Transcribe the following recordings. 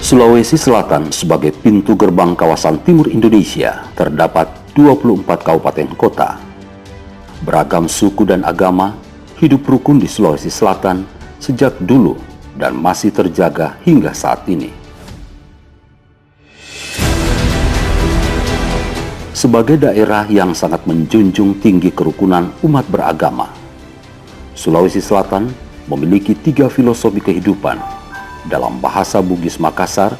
Sulawesi Selatan sebagai pintu gerbang kawasan timur Indonesia terdapat 24 kabupaten kota. Beragam suku dan agama hidup rukun di Sulawesi Selatan sejak dulu dan masih terjaga hingga saat ini. Sebagai daerah yang sangat menjunjung tinggi kerukunan umat beragama, Sulawesi Selatan memiliki 3 filosofi kehidupan dalam bahasa Bugis Makassar,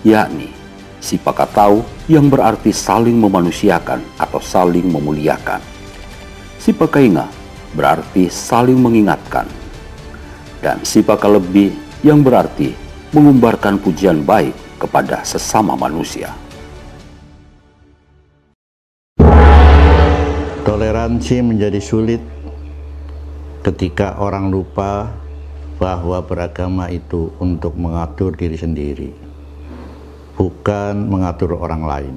yakni Sipakatau yang berarti saling memanusiakan atau saling memuliakan. Sipakainga berarti saling mengingatkan. Dan Sipakalebi yang berarti mengumbarkan pujian baik kepada sesama manusia. Toleransi menjadi sulit ketika orang lupa bahwa beragama itu untuk mengatur diri sendiri, bukan mengatur orang lain.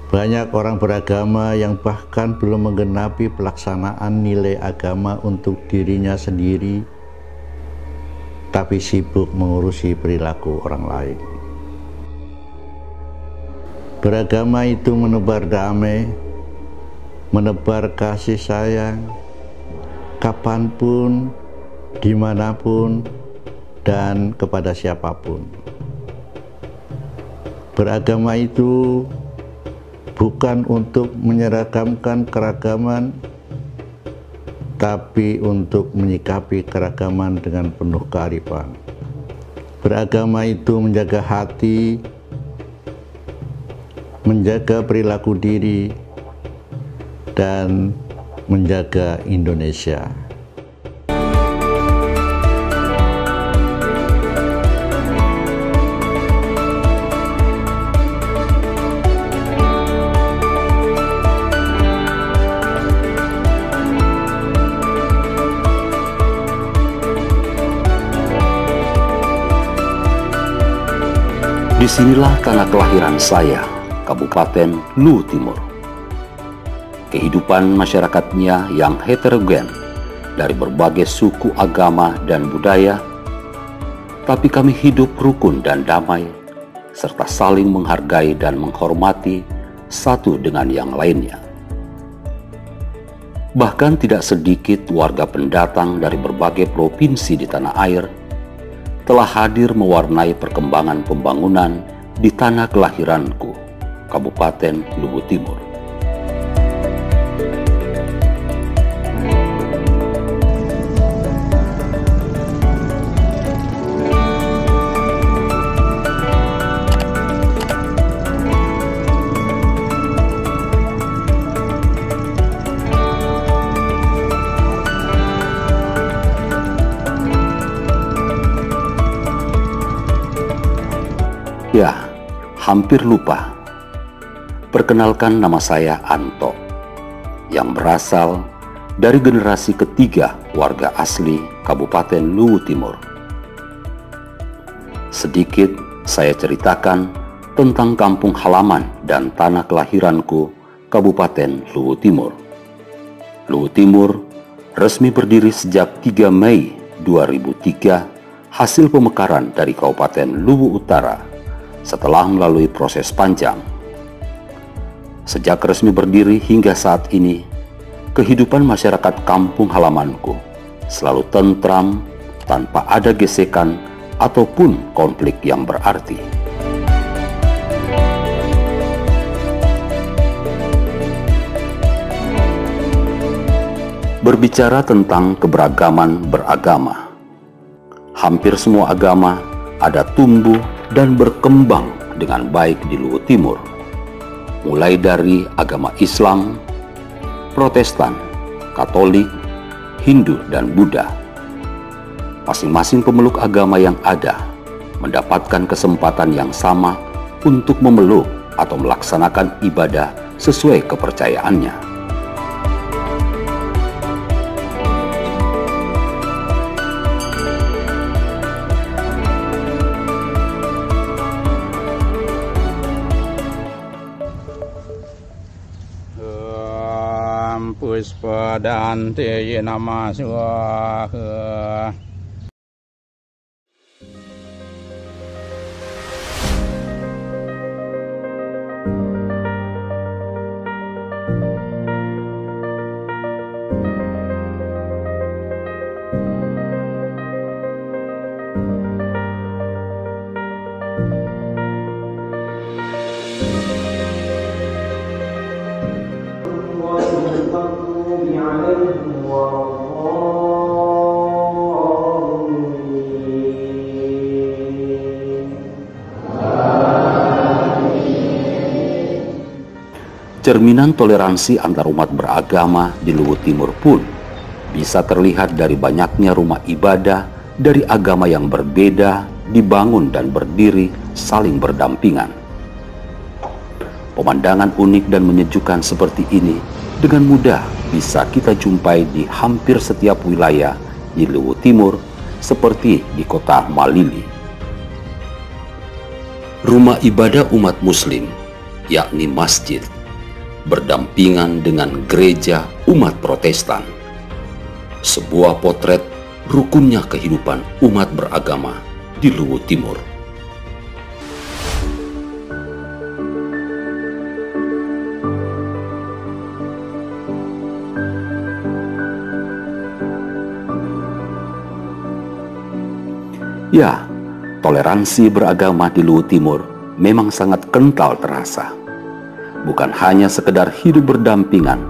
Banyak orang beragama yang bahkan belum menggenapi pelaksanaan nilai agama untuk dirinya sendiri, tapi sibuk mengurusi perilaku orang lain. Beragama itu menebar damai, menebar kasih sayang, kapanpun, dimanapun, dan kepada siapapun. Beragama itu bukan untuk menyeragamkan keragaman, tapi untuk menyikapi keragaman dengan penuh kearifan. Beragama itu menjaga hati, menjaga perilaku diri, dan menjaga Indonesia. Disinilah tanah kelahiran saya, Kabupaten Luwu Timur. Kehidupan masyarakatnya yang heterogen dari berbagai suku, agama, dan budaya, tapi kami hidup rukun dan damai, serta saling menghargai dan menghormati satu dengan yang lainnya. Bahkan tidak sedikit warga pendatang dari berbagai provinsi di tanah air telah hadir mewarnai perkembangan pembangunan di tanah kelahiranku, Kabupaten Luwu Timur. Ya, hampir lupa. Perkenalkan, nama saya Anto, yang berasal dari generasi ketiga warga asli Kabupaten Luwu Timur. Sedikit saya ceritakan tentang kampung halaman dan tanah kelahiranku, Kabupaten Luwu Timur. Luwu Timur resmi berdiri sejak 3 Mei 2003 hasil pemekaran dari Kabupaten Luwu Utara setelah melalui proses panjang. Sejak resmi berdiri hingga saat ini, kehidupan masyarakat kampung halamanku selalu tentram tanpa ada gesekan ataupun konflik yang berarti. Berbicara tentang keberagaman beragama, hampir semua agama ada tumbuh dan berkembang dengan baik di Luwu Timur, mulai dari agama Islam, Protestan, Katolik, Hindu, dan Buddha. Masing-masing pemeluk agama yang ada mendapatkan kesempatan yang sama untuk memeluk atau melaksanakan ibadah sesuai kepercayaannya. Puspa Dante Nama Swaha. Cerminan toleransi antar umat beragama di Luwu Timur pun bisa terlihat dari banyaknya rumah ibadah dari agama yang berbeda dibangun dan berdiri saling berdampingan. Pemandangan unik dan menyejukkan seperti ini dengan mudah bisa kita jumpai di hampir setiap wilayah di Luwu Timur seperti di kota Malili. Rumah ibadah umat Muslim, yakni masjid, berdampingan dengan gereja umat Protestan. Sebuah potret rukunnya kehidupan umat beragama di Luwu Timur. Ya, toleransi beragama di Luwu Timur memang sangat kental terasa. Bukan hanya sekedar hidup berdampingan,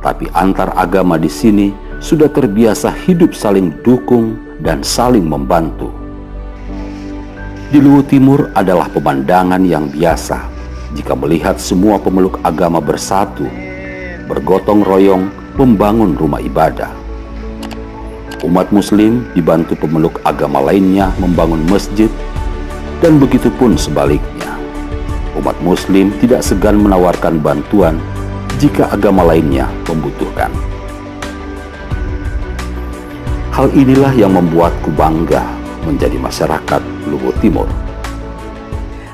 tapi antar agama di sini sudah terbiasa hidup saling dukung dan saling membantu. Di Luwu Timur adalah pemandangan yang biasa jika melihat semua pemeluk agama bersatu, bergotong royong membangun rumah ibadah. Umat Muslim dibantu pemeluk agama lainnya membangun masjid, dan begitu pun sebaliknya. Umat Muslim tidak segan menawarkan bantuan jika agama lainnya membutuhkan. Hal inilah yang membuatku bangga menjadi masyarakat Luwu Timur.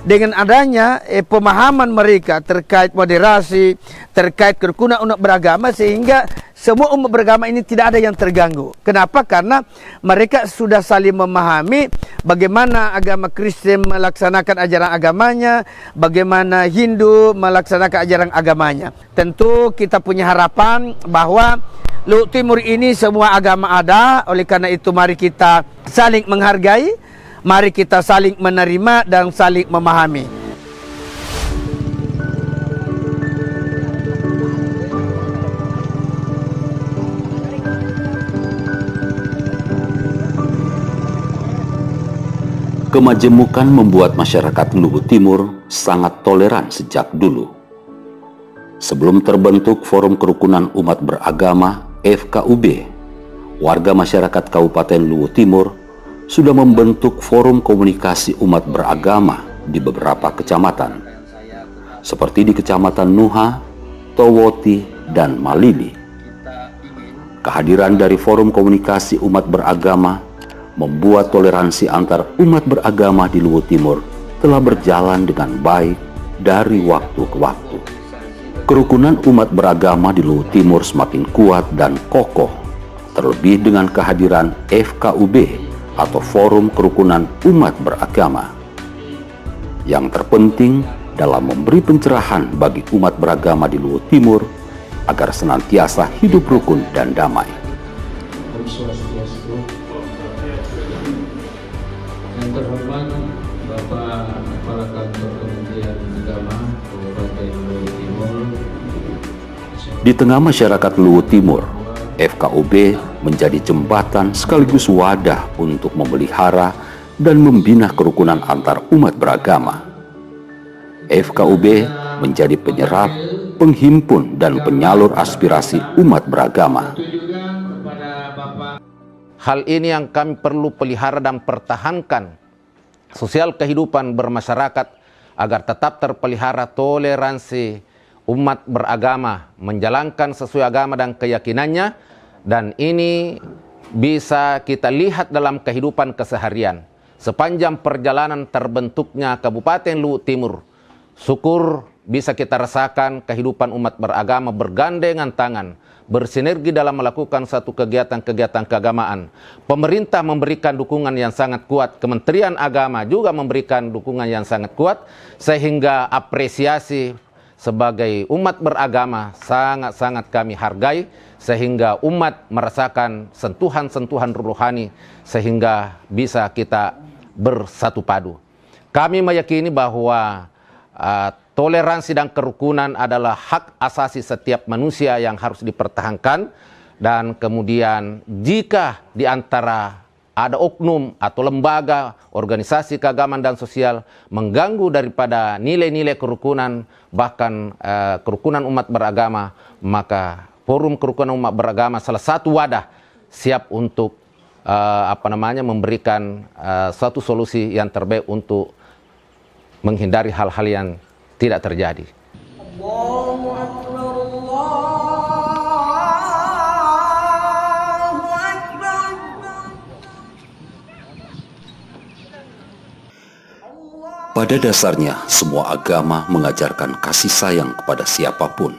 Dengan adanya pemahaman mereka terkait moderasi, terkait kerukunan umat beragama, sehingga semua umat beragama ini tidak ada yang terganggu. Kenapa? Karena mereka sudah saling memahami bagaimana agama Kristen melaksanakan ajaran agamanya, bagaimana Hindu melaksanakan ajaran agamanya. Tentu kita punya harapan bahwa Luwu Timur ini semua agama ada. Oleh karena itu mari kita saling menghargai, mari kita saling menerima dan saling memahami. Kemajemukan membuat masyarakat Luwu Timur sangat toleran sejak dulu. Sebelum terbentuk Forum Kerukunan Umat Beragama FKUB, warga masyarakat Kabupaten Luwu Timur sudah membentuk forum komunikasi umat beragama di beberapa kecamatan, seperti di Kecamatan Nuha, Towoti, dan Malili. Kehadiran dari forum komunikasi umat beragama membuat toleransi antar umat beragama di Luwu Timur telah berjalan dengan baik dari waktu ke waktu. Kerukunan umat beragama di Luwu Timur semakin kuat dan kokoh, terlebih dengan kehadiran FKUB atau Forum Kerukunan Umat Beragama. Yang terpenting dalam memberi pencerahan bagi umat beragama di Luwu Timur agar senantiasa hidup rukun dan damai. Yang terhormat Bapak Kepala Kantor Kementerian Agama Kabupaten Luwu Timur. Di tengah masyarakat Luwu Timur, FKUB menjadi jembatan sekaligus wadah untuk memelihara dan membina kerukunan antar umat beragama. FKUB menjadi penyerap, penghimpun, dan penyalur aspirasi umat beragama. Hal ini yang kami perlu pelihara dan pertahankan sosial kehidupan bermasyarakat agar tetap terpelihara toleransi umat beragama, menjalankan sesuai agama dan keyakinannya, dan ini bisa kita lihat dalam kehidupan keseharian. Sepanjang perjalanan terbentuknya Kabupaten Luwu Timur, syukur bisa kita rasakan kehidupan umat beragama bergandengan tangan, bersinergi dalam melakukan satu kegiatan-kegiatan keagamaan. Pemerintah memberikan dukungan yang sangat kuat, Kementerian Agama juga memberikan dukungan yang sangat kuat, sehingga apresiasi sebagai umat beragama sangat-sangat kami hargai, sehingga umat merasakan sentuhan-sentuhan rohani, sehingga bisa kita bersatu padu. Kami meyakini bahwa toleransi dan kerukunan adalah hak asasi setiap manusia yang harus dipertahankan, dan kemudian jika di antara ada oknum atau lembaga, organisasi keagamaan dan sosial mengganggu daripada nilai-nilai kerukunan, bahkan kerukunan umat beragama, maka Forum Kerukunan Umat Beragama salah satu wadah siap untuk memberikan suatu solusi yang terbaik untuk menghindari hal-hal yang tidak terjadi. Allahu Akbar, Allahu Akbar. Pada dasarnya, semua agama mengajarkan kasih sayang kepada siapapun,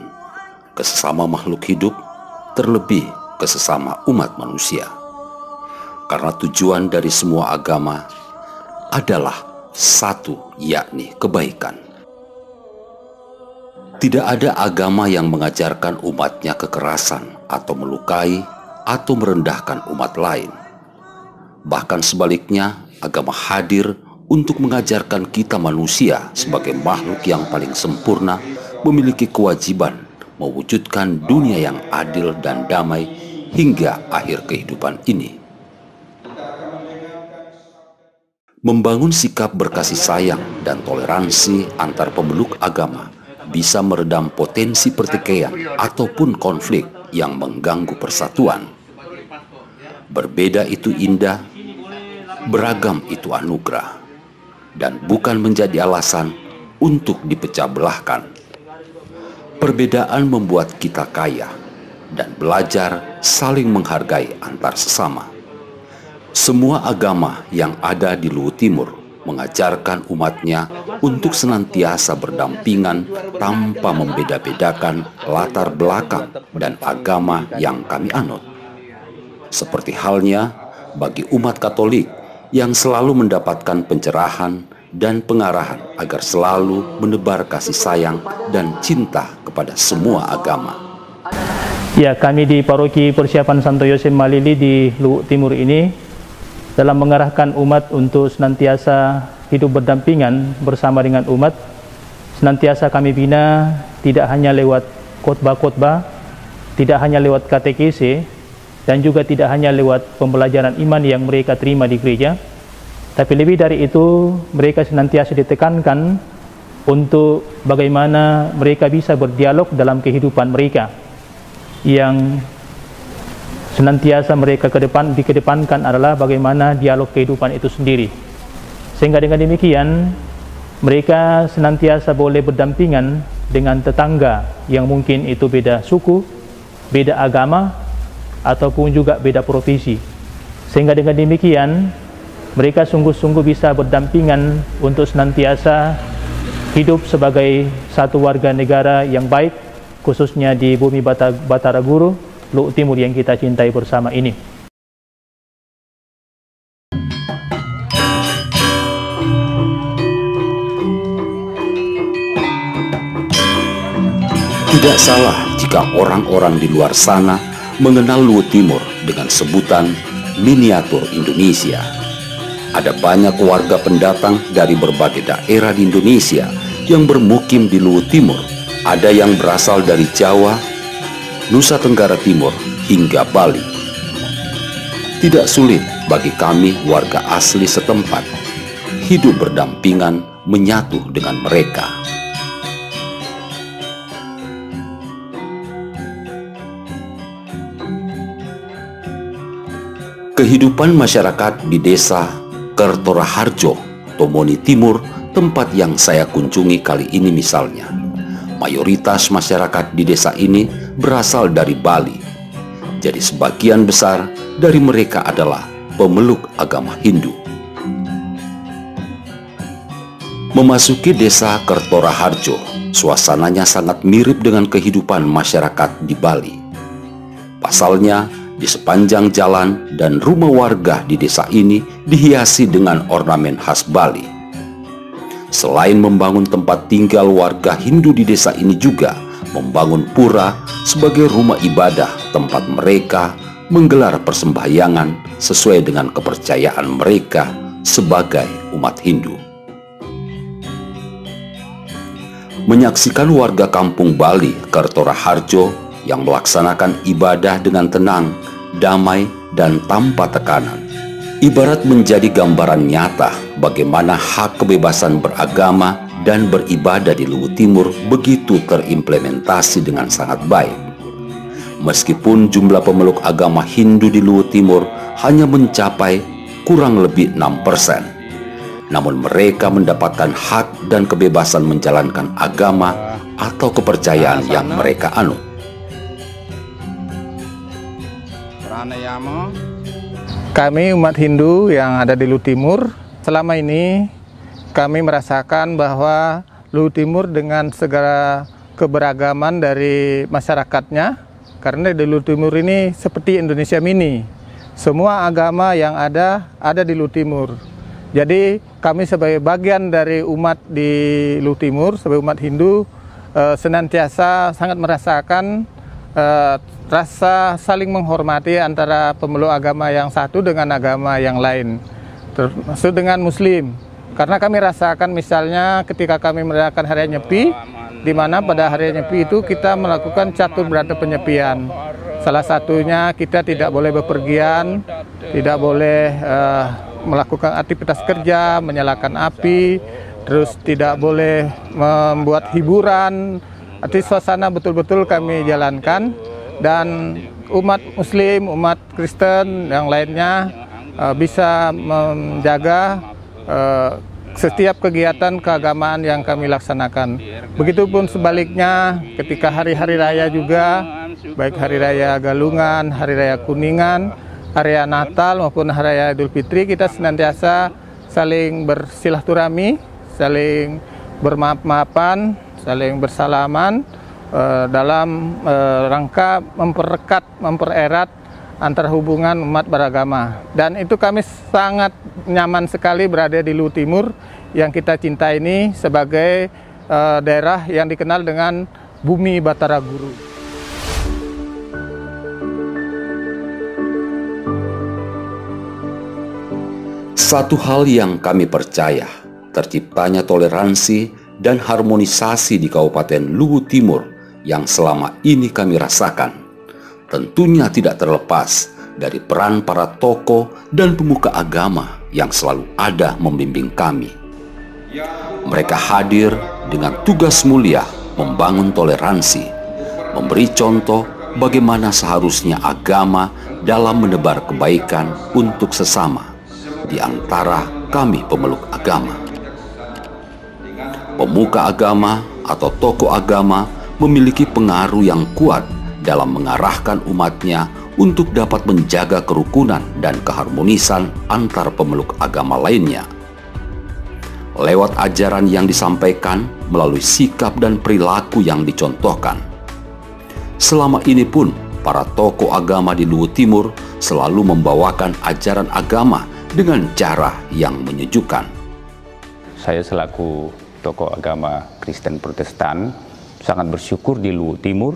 ke sesama makhluk hidup, terlebih ke sesama umat manusia. Karena tujuan dari semua agama adalah satu, yakni kebaikan. Tidak ada agama yang mengajarkan umatnya kekerasan atau melukai atau merendahkan umat lain. Bahkan sebaliknya, agama hadir untuk mengajarkan kita manusia sebagai makhluk yang paling sempurna memiliki kewajiban mewujudkan dunia yang adil dan damai hingga akhir kehidupan ini. Membangun sikap berkasih sayang dan toleransi antar pemeluk agama bisa meredam potensi pertikaian ataupun konflik yang mengganggu persatuan. Berbeda itu indah, beragam itu anugerah, dan bukan menjadi alasan untuk dipecah belahkan. Perbedaan membuat kita kaya dan belajar saling menghargai antar sesama. Semua agama yang ada di Luhut Timur mengajarkan umatnya untuk senantiasa berdampingan tanpa membeda-bedakan latar belakang dan agama yang kami anut. Seperti halnya bagi umat Katolik yang selalu mendapatkan pencerahan dan pengarahan agar selalu menebar kasih sayang dan cinta kepada semua agama. Ya, kami di Paroki Persiapan Santo Yosef Malili di Luhut Timur ini dalam mengarahkan umat untuk senantiasa hidup berdampingan bersama dengan umat, senantiasa kami bina tidak hanya lewat khotbah-khotbah, tidak hanya lewat katekese, dan juga tidak hanya lewat pembelajaran iman yang mereka terima di gereja, tapi lebih dari itu mereka senantiasa ditekankan untuk bagaimana mereka bisa berdialog dalam kehidupan mereka, yang senantiasa mereka dikedepankan adalah bagaimana dialog kehidupan itu sendiri. Sehingga dengan demikian mereka senantiasa boleh berdampingan dengan tetangga yang mungkin itu beda suku, beda agama, ataupun juga beda profesi. Sehingga dengan demikian mereka sungguh-sungguh bisa berdampingan untuk senantiasa hidup sebagai satu warga negara yang baik, khususnya di bumi Batara Guru, Luhut Timur yang kita cintai bersama ini. Tidak salah jika orang-orang di luar sana mengenal Luhut Timur dengan sebutan miniatur Indonesia. Ada banyak warga pendatang dari berbagai daerah di Indonesia yang bermukim di Luhut Timur. Ada yang berasal dari Jawa, Nusa Tenggara Timur, hingga Bali. Tidak sulit bagi kami warga asli setempat hidup berdampingan menyatu dengan mereka. Kehidupan masyarakat di desa Kertoraharjo, Tomoni Timur, tempat yang saya kunjungi kali ini misalnya. Mayoritas masyarakat di desa ini berasal dari Bali. Jadi sebagian besar dari mereka adalah pemeluk agama Hindu. Memasuki desa Kertoraharjo, suasananya sangat mirip dengan kehidupan masyarakat di Bali. Pasalnya, di sepanjang jalan dan rumah warga di desa ini dihiasi dengan ornamen khas Bali. Selain membangun tempat tinggal warga Hindu di desa ini juga membangun pura sebagai rumah ibadah tempat mereka menggelar persembahyangan sesuai dengan kepercayaan mereka sebagai umat Hindu. Menyaksikan warga kampung Bali Kertoraharjo yang melaksanakan ibadah dengan tenang, damai, dan tanpa tekanan, ibarat menjadi gambaran nyata bagaimana hak kebebasan beragama dan beribadah di Luwu Timur begitu terimplementasi dengan sangat baik. Meskipun jumlah pemeluk agama Hindu di Luwu Timur hanya mencapai kurang lebih 6%, namun mereka mendapatkan hak dan kebebasan menjalankan agama atau kepercayaan yang mereka anut. Kami umat Hindu yang ada di Luwu Timur, selama ini kami merasakan bahwa Luwu Timur dengan segala keberagaman dari masyarakatnya, karena di Luwu Timur ini seperti Indonesia mini. Semua agama yang ada di Luwu Timur. Jadi kami sebagai bagian dari umat di Luwu Timur, sebagai umat Hindu, senantiasa sangat merasakan rasa saling menghormati antara pemeluk agama yang satu dengan agama yang lain, termasuk dengan Muslim. Karena kami rasakan misalnya ketika kami merayakan Hari Nyepi, di mana pada Hari Nyepi itu kita melakukan catur berata penyepian. Salah satunya kita tidak boleh bepergian, tidak boleh melakukan aktivitas kerja, menyalakan api, terus tidak boleh membuat hiburan. Arti suasana betul-betul kami jalankan, dan umat Muslim, umat Kristen yang lainnya bisa menjaga setiap kegiatan keagamaan yang kami laksanakan. Begitupun sebaliknya ketika hari-hari raya juga, baik Hari Raya Galungan, Hari Raya Kuningan, Hari Raya Natal maupun Hari Raya Idul Fitri, kita senantiasa saling bersilaturahmi, saling bermaaf-maafan, saling bersalaman dalam rangka mempererat antara hubungan umat beragama. Dan itu kami sangat nyaman sekali berada di Luwu Timur yang kita cinta ini sebagai daerah yang dikenal dengan Bumi Batara Guru. Satu hal yang kami percaya, terciptanya toleransi dan harmonisasi di Kabupaten Luwu Timur yang selama ini kami rasakan, tentunya tidak terlepas dari peran para tokoh dan pemuka agama yang selalu ada membimbing kami. Mereka hadir dengan tugas mulia membangun toleransi, memberi contoh bagaimana seharusnya agama dalam menebar kebaikan untuk sesama di antara kami pemeluk agama. Pemuka agama atau tokoh agama memiliki pengaruh yang kuat dalam mengarahkan umatnya untuk dapat menjaga kerukunan dan keharmonisan antar pemeluk agama lainnya. Lewat ajaran yang disampaikan melalui sikap dan perilaku yang dicontohkan. Selama ini pun para tokoh agama di Luwu Timur selalu membawakan ajaran agama dengan cara yang menyejukkan. Saya selaku tokoh agama Kristen Protestan sangat bersyukur di Luwu Timur,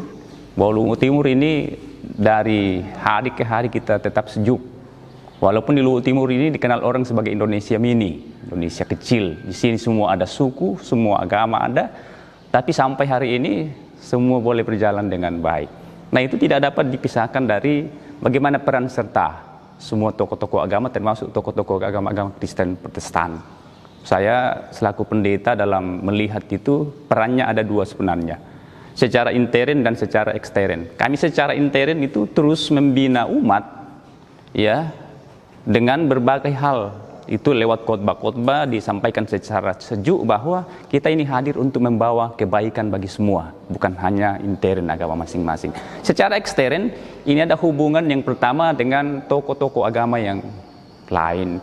bahwa Luwu Timur ini dari hari ke hari kita tetap sejuk. Walaupun di Luwu Timur ini dikenal orang sebagai Indonesia mini, Indonesia kecil. Di sini semua ada suku, semua agama ada, tapi sampai hari ini semua boleh berjalan dengan baik. Nah, itu tidak dapat dipisahkan dari bagaimana peran serta semua tokoh-tokoh agama, termasuk tokoh-tokoh agama Kristen Protestan. Saya selaku pendeta dalam melihat itu perannya ada dua sebenarnya, secara intern dan secara ekstern. Kami secara intern itu terus membina umat, ya, dengan berbagai hal. Itu lewat khotbah-khotbah disampaikan secara sejuk bahwa kita ini hadir untuk membawa kebaikan bagi semua, bukan hanya intern agama masing-masing. Secara ekstern, ini ada hubungan yang pertama dengan tokoh-tokoh agama yang lain.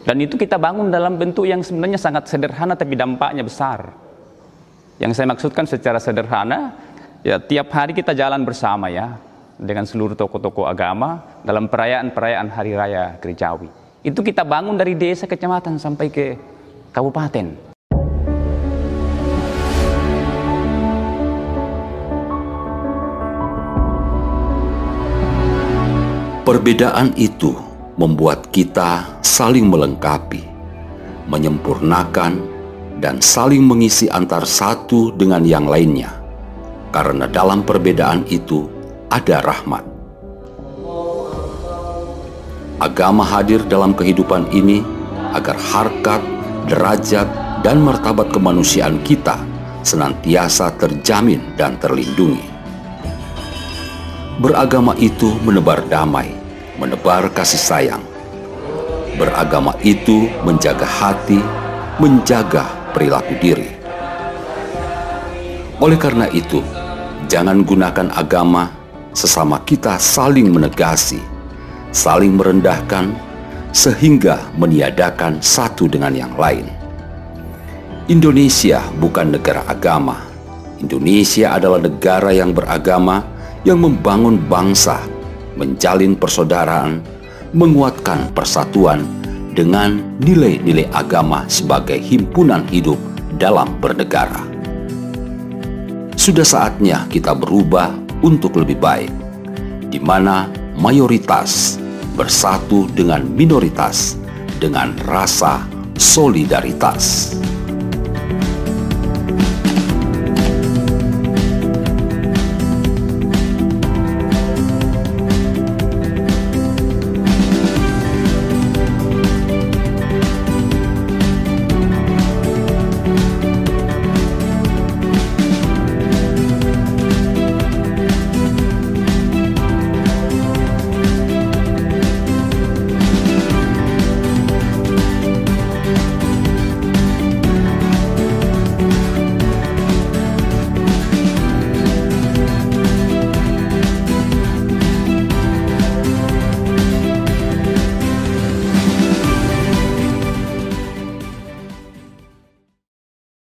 Dan itu kita bangun dalam bentuk yang sebenarnya sangat sederhana tapi dampaknya besar. Yang saya maksudkan secara sederhana, ya tiap hari kita jalan bersama ya, dengan seluruh tokoh-tokoh agama dalam perayaan-perayaan Hari Raya Gerejawi. Itu kita bangun dari desa, kecamatan sampai ke kabupaten. Perbedaan itu membuat kita saling melengkapi, menyempurnakan, dan saling mengisi antar satu dengan yang lainnya. Karena dalam perbedaan itu ada rahmat. Agama hadir dalam kehidupan ini agar harkat, derajat, dan martabat kemanusiaan kita senantiasa terjamin dan terlindungi. Beragama itu menebar damai, menebar kasih sayang. Beragama itu menjaga hati, menjaga perilaku diri. Oleh karena itu, jangan gunakan agama sesama kita saling menegasi, saling merendahkan, sehingga meniadakan satu dengan yang lain. Indonesia bukan negara agama. Indonesia adalah negara yang beragama, yang membangun bangsa, menjalin persaudaraan, menguatkan persatuan dengan nilai-nilai agama sebagai himpunan hidup dalam bernegara. Sudah saatnya kita berubah untuk lebih baik, di mana mayoritas bersatu dengan minoritas dengan rasa solidaritas.